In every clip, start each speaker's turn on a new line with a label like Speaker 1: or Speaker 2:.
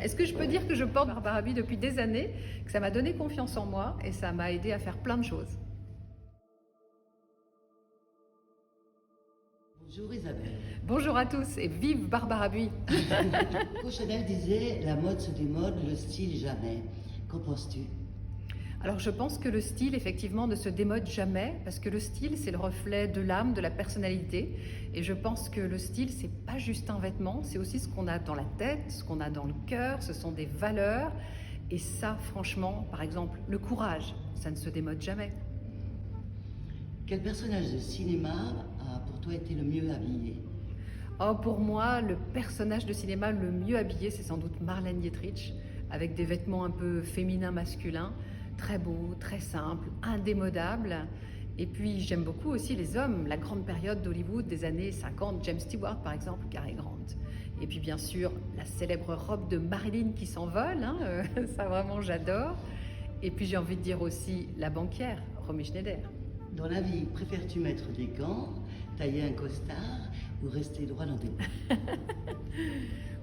Speaker 1: Est-ce que je peux dire que je porte Barbara Bui depuis des années, que ça m'a donné confiance en moi et ça m'a aidé à faire plein de choses.
Speaker 2: Bonjour Isabelle.
Speaker 1: Bonjour à tous et vive Barbara Bui.
Speaker 2: Coco Chanel disait la mode se démode, le style jamais. Qu'en penses-tu?
Speaker 1: Alors je pense que le style effectivement ne se démode jamais parce que le style c'est le reflet de l'âme, de la personnalité et je pense que le style c'est pas juste un vêtement, c'est aussi ce qu'on a dans la tête, ce qu'on a dans le cœur, ce sont des valeurs et ça franchement par exemple le courage, ça ne se démode jamais.
Speaker 2: Quel personnage de cinéma a pour toi été le mieux habillé?
Speaker 1: Oh, pour moi, le personnage de cinéma le mieux habillé, c'est sans doute Marlène Dietrich, avec des vêtements un peu féminins, masculins, très beaux, très simples, indémodables. Et puis j'aime beaucoup aussi les hommes, la grande période d'Hollywood des années 50, James Stewart par exemple, Cary Grant. Et puis bien sûr, la célèbre robe de Marilyn qui s'envole, hein, ça vraiment j'adore. Et puis j'ai envie de dire aussi la banquière, Romy Schneider.
Speaker 2: Dans la vie, préfères-tu mettre des gants, tailler un costard ou rester droit dans tes pas?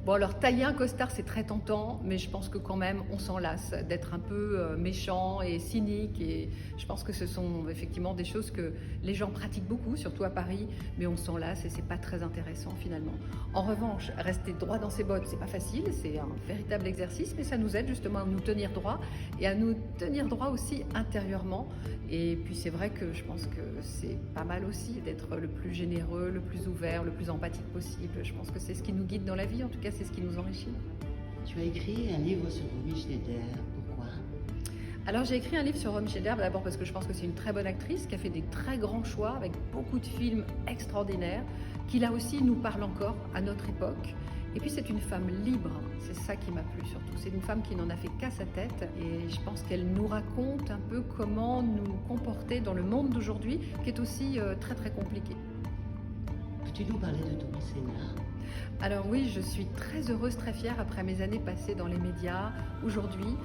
Speaker 1: Bon alors tailler un costard c'est très tentant, mais je pense que quand même on s'en lasse d'être un peu méchant et cynique et je pense que ce sont effectivement des choses que les gens pratiquent beaucoup, surtout à Paris, mais on s'en lasse et c'est pas très intéressant finalement. En revanche, rester droit dans ses bottes c'est pas facile, c'est un véritable exercice, mais ça nous aide justement à nous tenir droit et à nous tenir droit aussi intérieurement. Et puis c'est vrai que je pense que c'est pas mal aussi d'être le plus généreux, le plus ouvert, le plus empathique possible. Je pense que c'est ce qui nous guide dans la vie, en tout cas c'est ce qui nous enrichit.
Speaker 2: Tu as écrit un livre sur Romy Schneider. Pourquoi?
Speaker 1: Alors j'ai écrit un livre sur Romy Schneider, d'abord parce que je pense que c'est une très bonne actrice qui a fait des très grands choix avec beaucoup de films extraordinaires, qui là aussi nous parlent encore à notre époque. Et puis c'est une femme libre, c'est ça qui m'a plu surtout. C'est une femme qui n'en a fait qu'à sa tête et je pense qu'elle nous raconte un peu comment nous comporter dans le monde d'aujourd'hui qui est aussi très très compliqué.
Speaker 2: Peux-tu nous parler de ton mécénat?
Speaker 1: Alors oui, je suis très heureuse, très fière après mes années passées dans les médias aujourd'hui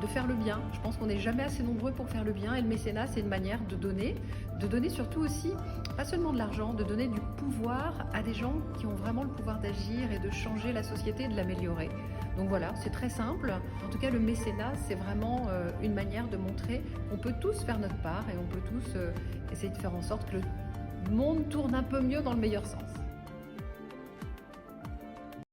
Speaker 1: de faire le bien. Je pense qu'on n'est jamais assez nombreux pour faire le bien et le mécénat c'est une manière de donner surtout aussi, pas seulement de l'argent, de donner du pouvoir à des gens qui ont vraiment le pouvoir d'agir et de changer la société et de l'améliorer. Donc voilà, c'est très simple. En tout cas, le mécénat, c'est vraiment une manière de montrer qu'on peut tous faire notre part et on peut tous essayer de faire en sorte que le monde tourne un peu mieux dans le meilleur sens.